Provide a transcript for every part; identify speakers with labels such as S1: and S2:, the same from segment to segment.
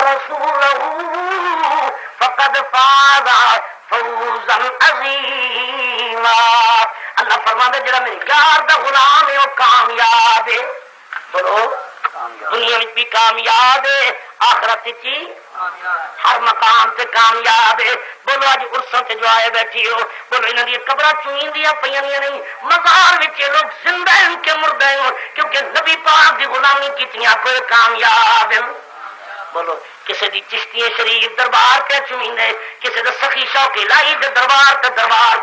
S1: رسوله فقد فاز فوزا عظیما. اللہ فرماتا ہے جڑا میرے یار دا غلام ہے وہ کامیاب ہے. بولو دنیا میں بھی کامیاب ہے, آخرت کی ہر مقام سے کامیاب ہے. بولو اج عرصوں سے جو آئے بیٹھی ہو, بولو انہاں دی قبراں چوئیندیاں پیاں نہیں, مزار وچ لوگ زندہ ہیں کہ مردہ ہیں, کیونکہ نبی پاک دی غلامی کیتیاں کوئی کامیاب ہیں. بولو کسی دی چشتی شریف دربار پہ چومیندے, کسی دا سخی شوق الہی دے دربار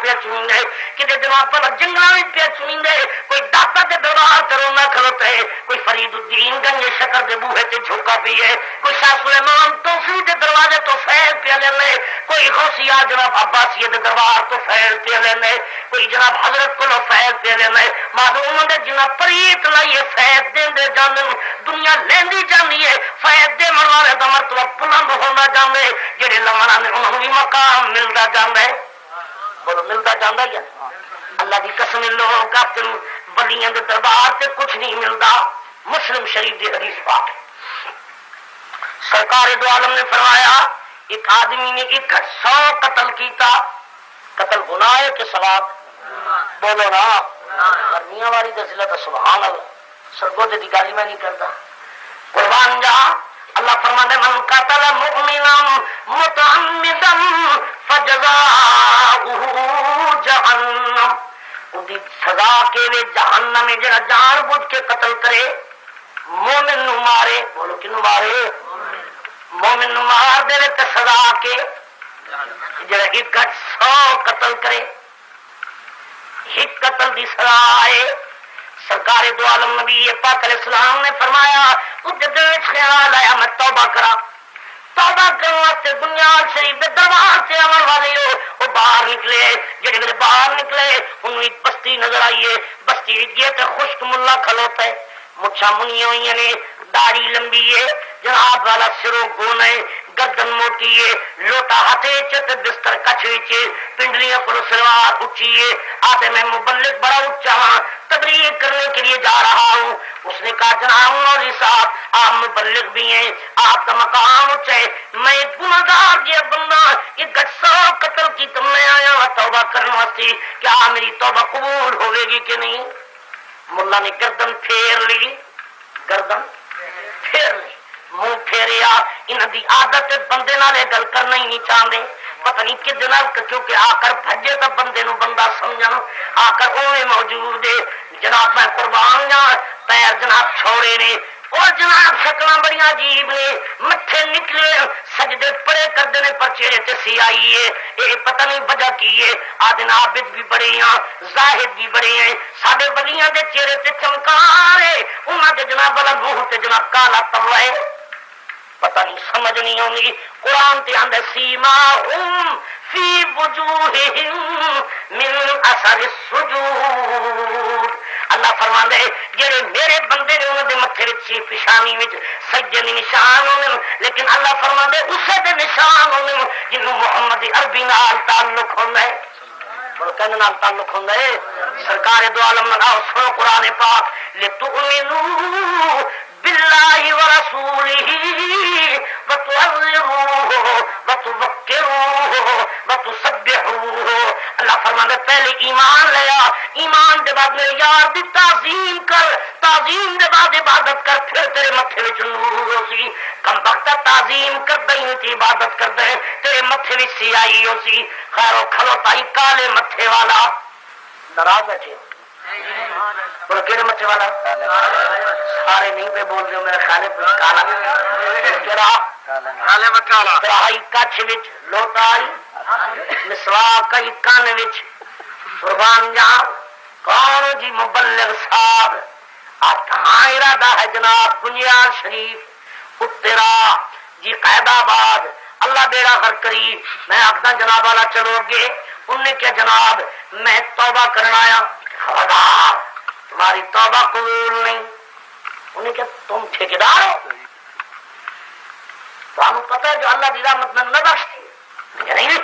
S1: پہ چومیندے, کسی جناب پر جنگلاں پہ چومیندے, کوئی داتا دے دربار تے رونا کھلوتا ہے, کوئی فرید الدین گنج شکر دے بوہے تے جھوکا پی ہے, کوئی شاہ سلیمان توفی دے دروازے تو فیض پہ لینے, کوئی غوثیہ جناب عباسیہ دے دربار تو فیض پہ لینے, کوئی جناب حضرت کو فیض پہ لینے. معلوم ہے جناب پریت لائیے فیض دے جانے, دنیا لیندی جانی ہے فیض دے والے دا مرتبہ بلند ہونا جاندے, جڑے لمنا نے انہوں بھی مقام ملتا جاندے. بولو ملتا جاندہ یا اللہ دی قسم لوگوں کا ولیاں دے دربار سے کچھ نہیں ملتا. مسلم شریف دی حدیث پاک سرکار دو عالم نے فرمایا ایک آدمی نے 100 قتل کیتا, قتل گناہ ہے کہ ثواب؟ بولو نا کرنیاں والی دسلت سبحان اللہ, سرگودے دی گالی میں نہیں کرتا, قربان جا. اللہ فرمانے من قتل مؤمنا متعمدا فجزاؤه جہنم, ان دی سزا کے لئے جہنم میں جڑا جان بوجھ کے قتل کرے مومن نو مارے. بولو کنو مارے؟ مومن نو مار دے تے سزا کے جڑا 100 قتل کرے, ایک قتل دی سزا ہے. سرکار دو عالم نبی پاک علیہ السلام نے فرمایا مجھے دل خیال آیا میں توبہ کرا, توبہ کرنے واسطے بنیاد شریف کے دربار سے عمل والے ہو وہ باہر نکلے, جڑے میرے باہر نکلے انہوں ایک بستی نظر آئیے, بستی گئے تو خشک ملا کھلوتا ہے, مچھا منی ہوئی نے, داڑھی لمبی ہے, جناب والا سروں گون ہے, گردن موٹی ہے, لوٹا ہاتھے چت بستر کچھ پنڈلیاں کو سلوار اچھی ہے. آدھے میں مبلغ بڑا اچھا ہاں, تبلیغ کرنے کے لیے جا رہا ہوں. اس نے کہا جناب مولوی صاحب آپ مبلغ بھی ہیں, آپ کا مقام اچھا ہے, میں ایک گناہگار یہ بندہ 100 قتل کی تم میں آیا ہوں توبہ کرنے واسطے, کیا میری توبہ قبول ہوے گی کہ نہیں؟ ملا نے گردن پھیر لی, گردن پھیر لی, منہ پھیریا. انہاں دی عادت بندے نال گل کرنا ہی نہیں چاہتے, پتہ نہیں کدے نال, کیونکہ آ کر بھجے تو بندے نو بندہ سمجھن, آ کر اوے موجود ہے. جناب میں قربان جا, پیر جناب چھوڑے نے اور جناب شکلاں بڑی عجیب نے, مٹھے نکلے سجدے پڑے کردے نے پر چہرے تے سی آئی ہے, یہ پتہ نہیں وجہ کی ہے. آدن عابد بھی بڑے ہیں, زاہد بھی بڑے ہیں, سارے ولیاں دے چہرے تے چمکار ہے, انہاں دے جناب والا منہ تے جناب کالا توا ہے, پتہ نہیں سمجھ نہیں آؤں. قرآن تے آندا سیماہم فی وجوہہم من اثر السجود. اللہ فرماندا ہے جڑے میرے بندے نے انہاں دے متھے وچ پیشانی وچ سجدے دے نشان ہونے, لیکن اللہ فرماندا ہے اسے دے نشان ہونے جنوں محمد عربی نال تعلق ہوندا ہے. اور کہنے نال تعلق ہوندا ہے سرکار دو عالم نال. سنو قرآن پاک, لتؤمنوا باللہ ورسولہ وتعظروہ وتذکروہ وتسبحوہ. اللہ فرماتا ہے پہلے ایمان لیا, ایمان دے بعد میرے یار دی تعظیم کر, تعظیم دے بعد عبادت کر, پھر تیرے متھے وچ نور ہوسی. کم وقت تعظیم کردا ہی تے عبادت کردا ہے, تیرے متھے وچ سیاہی ہوسی. خیر و کھلوتا کالے متھے والا ناراض بیٹھے بولو کہڑے متھے والا؟ سارے نہیں پہ بول رہے, میرا خیال ہے کالا کالے متھے والا. ترائی کچھ وچ لوٹا آئی, مسواک کئی کان وچ. قربان جا کون جی مبلغ صاحب, آپ کہاں ارادہ ہے جناب؟ بنیاد شریف اترا جی قائد آباد, اللہ بیڑا غر کری. میں آخدا جناب والا چلو گے, انہوں نے کیا جناب میں توبہ کرنا آیا, خبردار تمہاری توبہ قبول نہیں. انہیں کیا تم ٹھیکیدار ہو, تو ہمیں پتہ ہے جو اللہ دی رحمت نہ بخشتی نہیں.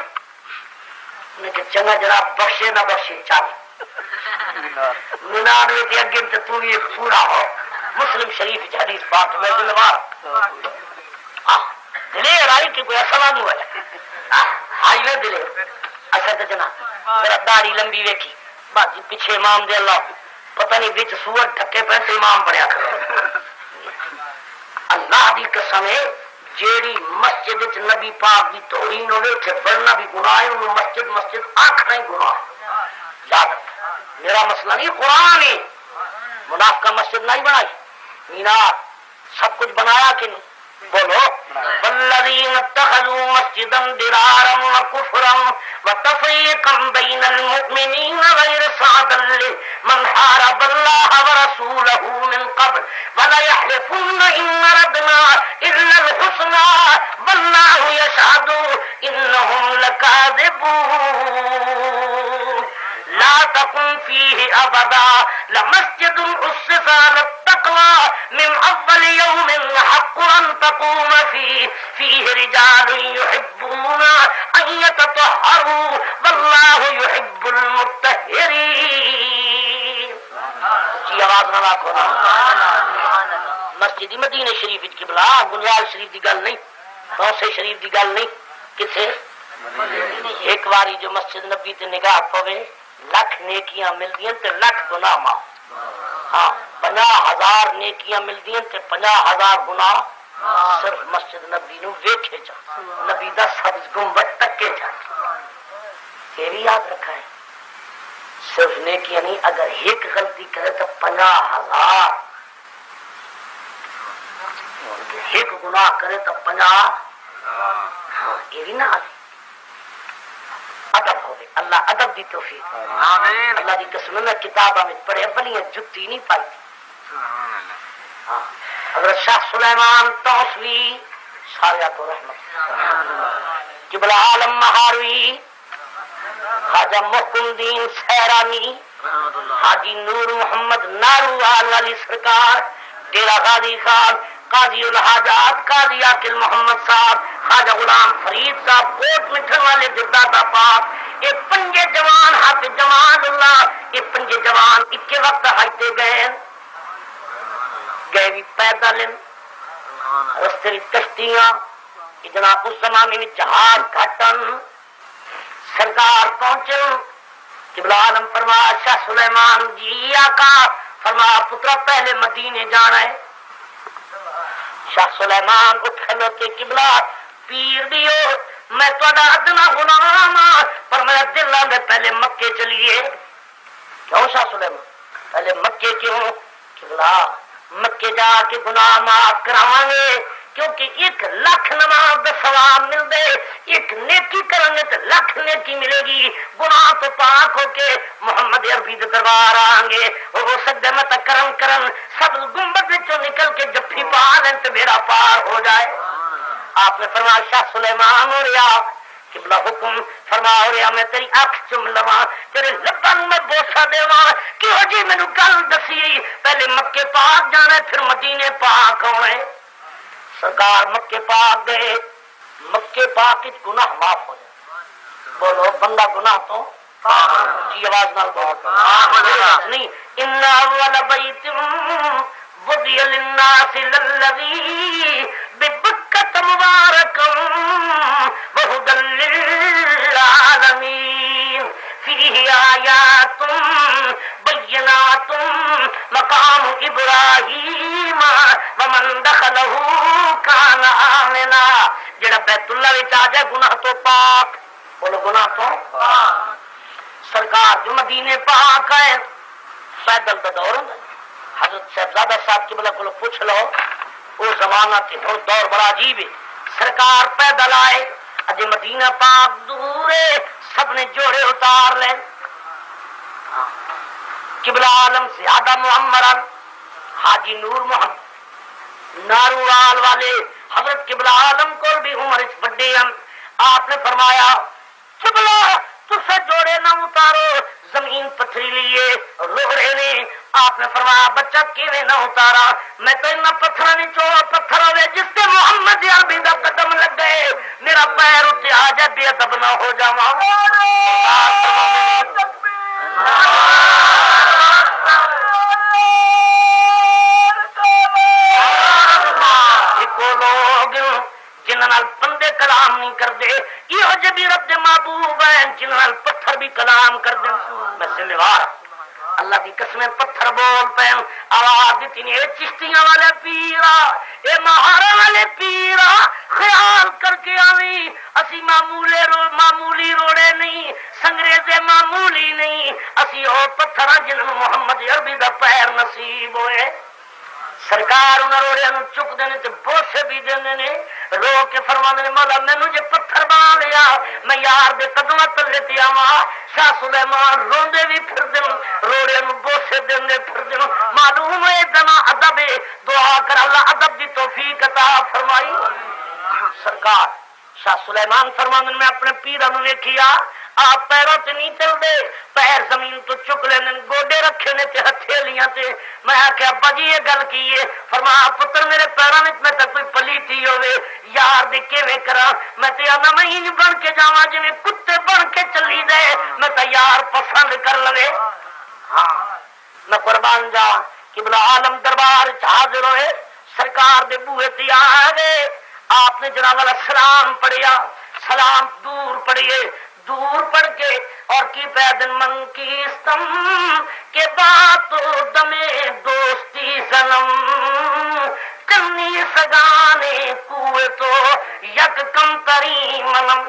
S1: انہیں کیا چنگا جناب بخشے نہ بخشے چل مینار میں اگے تو یہ پورا ہو. مسلم شریف حدیث پاک میں دلوار بنائی کہ کوئی سوال ہوا ہے آج میں دلے اصل جنا میرا داڑھی لمبی ویکھی باقی پیچھے امام دے اللہ پتہ نہیں بچ سور ٹکے پہ تو امام پڑیا کرو اللہ دی قسم ہے جیڑی مسجد وچ نبی پاک دی توہین ہوے تے بڑھنا بھی گناہ ہے انہوں مسجد مسجد آنکھنا ہی گناہ ہے یاد رکھ میرا مسئلہ نہیں قرآن ہے منافقہ مسجد نہیں بنائی مینار سب کچھ بنایا کہ نہیں بولو والذین اتخذوا مسجدا ضرارا وکفرا وتفریقا بین المؤمنین غیر سعدا لمن حارب اللہ ورسولہ من قبل وليحلفن ان ردنا الا الحسنى واللہ یشہد انہم لکاذبون لا تقم فيه ابدا لمسجد اسس على التقوى من اول يوم حق ان تقوم فيه رجال يحبون ان يتطهروا والله يحب المطهرين جی آواز نہ رکھو مسجد مدینہ شریف کی بلا گنوال شریف دی گل نہیں توسے شریف دی گل نہیں کتھے ایک باری جو مسجد نبی تے نگاہ پوے لکھ نیکیاں ملدیاں تے لکھ گناہ معاف ہاں 50,000 نیکیاں ملدیاں تے 50,000 گناہ صرف مسجد نبی نو ویکھے جا نبی دا سبز گنبد تکے جا یہ بھی یاد رکھا ہے صرف نیکیاں نہیں اگر ایک غلطی کرے تو 50,000 ایک گناہ کرے تو 50 ہاں یہ بھی نہ آگے ادب ہوئے اللہ ادب دی توفیق آمین اللہ دی قسم میں کتابہ میں پڑھے بلیاں جتی نہیں پائی تھی حضرت شاہ سلیمان توسوی ساریہ کو رحمت جبل عالم مہاروی خواجہ محکم دین سیرانی حاجی نور محمد ناروال والی سرکار ڈیرہ غازی خان قاضی الحاجات قاضی عاقل محمد صاحب خواجہ غلام فرید صاحب کوٹ مٹھن والے دادا پاک یہ پنجے جوان حافظ جمال اللہ یہ پنجے جوان اکے وقت ہائتے گئے بھی پیدل رستے کشتیاں جناب اس زمانے میں جہاز گھٹن سرکار پہنچے قبلہ عالم فرمایا شاہ سلیمان جی آقا فرمایا پترا پہلے مدینے جانا ہے شاہ سلیمان اٹھ کھلوتے قبلہ پیر دیو میں تھوڑا ادنا غلام پر میرا دل آندے پہلے مکے چلیے کیوں شاہ سلیمان پہلے مکے کیوں قبلہ مکے جا کے گناہ معاف کراؤں گے کیونکہ 1,00,000 نماز دا ثواب مل دے ایک نیکی کریں گے تو 1,00,000 نیکی ملے گی گناہ تو پاک ہو کے محمد عربی دے دربار آئیں گے وہ سجدے میں تا کرن سب گنبد وچوں نکل کے جفی پا لیں تو میرا پار ہو جائے آپ نے فرمایا شاہ سلیمان ہو رہا قبلہ حکم فرما ہو رہا میں تیری آنکھ چم لواں تیرے لبن میں بوسا دیواں کیوں جی مینوں گل دسی پہلے مکے پاک جانا پھر مدینے پاک آنا ہے سرکار مکے پاک گئے مکے پاک گناہ معاف ہو جائے بولو بندہ گناہ تو جی آواز نال بہت نہیں ان اول بیت وضع للناس للذی ببکۃ مبارک وہدی للعالمین فیہ آیات بینات مقام ابراہیم ومن دخلہ کان آمنا جڑا بیت اللہ وچ آ جائے گناہ تو پاک بولو گناہ تو سرکار جو مدینے پاک ہے پیدل دا دور ہے حضرت صاحبزادہ صاحب کی بلا کو پوچھ لو وہ زمانہ کے دور بڑا عجیب ہے سرکار پیدل آئے اج مدینہ پاک دور ہے سب نے جوڑے اتار لیں قبلہ عالم زیادہ معمران حاجی نور محمد ناروال والے حضرت قبلہ عالم کو بھی عمر اس بڑے ہم آپ نے فرمایا قبلہ تسے جوڑے نہ اتارو زمین پتھری لیے رو رہے نے آپ نے فرمایا بچہ کیویں نہ اتارا میں تو ان پتھر پتھر ہوئے جس سے محمد عربی دا قدم لگ گئے میرا پیر اتنے آ جائے بے ادب نہ ہو جاواں لوگ جنہوں نال بندے کلام نہیں کرتے، یہ جب رب دے محبوب ہیں جنہاں نال پتھر بھی کلام کر دیں۔ میں ذمہ وار اللہ دی قسمیں پتھر بول پے آواز دیتی نہیں، اے چشتیاں والے پیرا، اے مہارا والے پیرا، خیال کر کے آویں اسی معمولی روڑے نہیں، سنگریزے معمولی نہیں، اسی او پتھراں جنہوں محمد عربی دا پیر نصیب ہوئے۔ سرکار انہاں روڑیاں نوں چک دینے تے بوسے بھی دیندے نے، رو کے فرماندے نے مولا مینوں جے پتھر بنا لیا میں یار دے قدماں تلے تے آواں۔ شاہ سلیمان روندے بھی پھردے روڑیاں نوں بوسے دیندے پھردے، معلوم ہے دنا ادب ہے، دعا کر اللہ ادب دی توفیق عطا فرمائی۔ سرکار شاہ سلیمان فرماندے میں اپنے پیراں نوں ویکھیا آپ پیروں تے نہیں چلتے، پیر زمین تو چک لینے، گوڈے رکھے نے تے ہتھیلیاں تے۔ میں آخیا ابا جی یہ گل کی ہے؟ فرمایا پتر میرے پیروں میں تو کوئی پلیتی ہوے یار دی کیویں کراں؟ میں تے آنا میں انج بن کے جاواں جویں کتے بن کے چلی دے، میں تے یار پسند کر لوے۔ ہاں میں قربان جا قبلہ عالم دربار حاضر ہوئے، سرکار دے بوئے تے آ گئے، آپ نے جناب والا سلام پڑھیا، سلام دور پڑھیے، دور پڑھ کے اور کی پیدن من کی استم کے بات دمے دوستی سنم کنی سگانے کوئے تو یک کم تری منم۔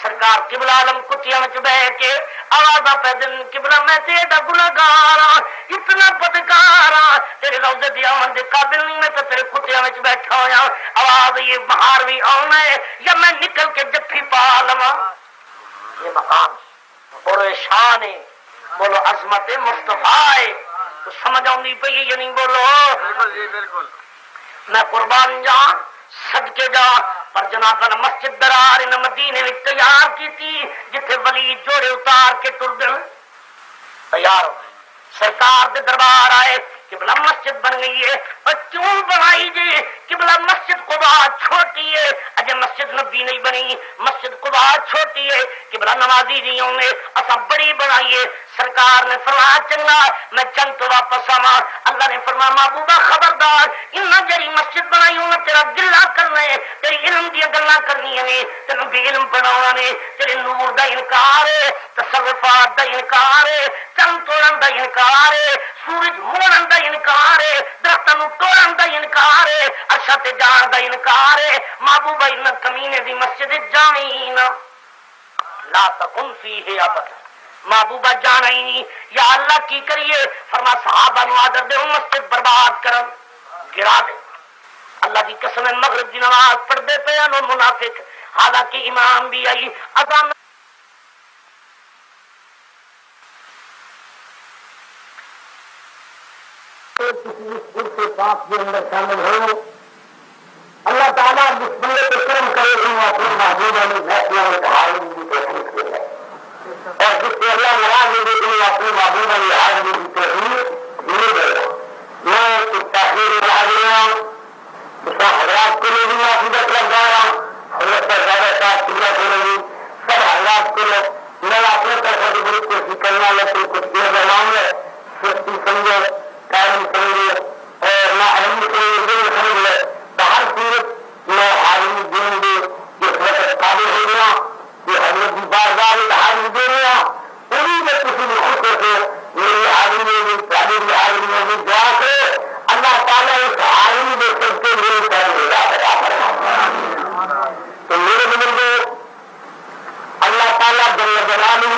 S1: سرکار قبلہ عالم کتیاں وچ بیٹھ کے آوازاں پیدن قبلہ میں تیرا گنہگار ہاں، اتنا بدکار ہاں، تیرے روضے دی آمن دے قابل نہیں، میں تو تیرے کتیاں وچ بیٹھا ہویا، آواز یہ بہار بھی آنا ہے یا میں نکل کے جفی پا لواں۔ یہ مقام بولو شان ہے، بولو عظمت مصطفیٰ ہے، تو سمجھ آؤں پہ یہ نہیں بولو بالکل میں قربان جان صدقے جا پر جناب والا مسجد درار ان مدینے میں تیار کی تھی جتھے ولی جوڑے اتار کے ٹردن تیار ہو۔ سرکار دے دربار آئے قبلہ مسجد بن گئی ہے، اور کیوں بنائی جی؟ قبلہ مسجد قبا چھوٹی ہے، اجے مسجد نبی نہیں بنی، مسجد قبا چھوٹی ہے، قبلہ نمازی نہیں ہوں گے، اسا بڑی بنائیے۔ سرکار نے فرمایا چنگا میں جنگ تو واپس آواں۔ اللہ نے فرمایا محبوبہ خبردار، انہاں جڑی مسجد بنائی ہوں تیرا گلا کرنا ہے، تیری علم دی گلاں کرنی ہے، تینوں بھی علم بناونا نے، تیرے نور دا انکار ہے، تصرفات دا انکار ہے، چند توڑن دا انکار ہے، سورج موڑن دا انکار ہے، درختاں نوں توڑن دا انکار ہے، عرشاں تے جان دا انکار ہے۔ محبوبہ ان کمینے دی مسجد جاویں نہ، لا تکن فیہ ابدا، محبوبہ جانا ہی نہیں۔ یا اللہ کی کریے؟ فرما صحابہ نو آدر دے مسجد برباد کرن گرا دے۔ اللہ کی قسم مغرب دی نماز پڑھتے پے نو منافق، حالانکہ امام بھی آئی اذان شامل ہو۔ اللہ تعالیٰ جس بندے کو کرم کرے گا اپنے محبوبہ میں محفلوں میں حاضری کی توفیق دے گا، اور جس سے اللہ ناراض ہو گئے اپنے محبوبہ میں حاضری کی توفیق نہیں دے گا۔ میں اس تاخیر میں حاضر ہوں، اس کا حضرات کو بھی معافیت لگ جایا، حضرت پر زیادہ صاحب پورا کرے گی سب حضرات کو میں اپنے طرف سے بڑی کوشش کرنا لیکن کچھ دیر بناؤں گے، سستی سمجھے، قائم سمجھے اور نہ اہم سمجھے، باہر صورت میں حاضری دیں گے جس وقت قابل ہو گیا کہ حضرت کی بارگاہ میں حاضری دے رہا انہیں میں کسی بھی خوش ہو کے میری حاضری میں تعلیم حاضری میں دعا کرے اللہ تعالیٰ اس حاضری میں سب کے میرے تو میرے بزرگوں اللہ تعالیٰ جل جلالہ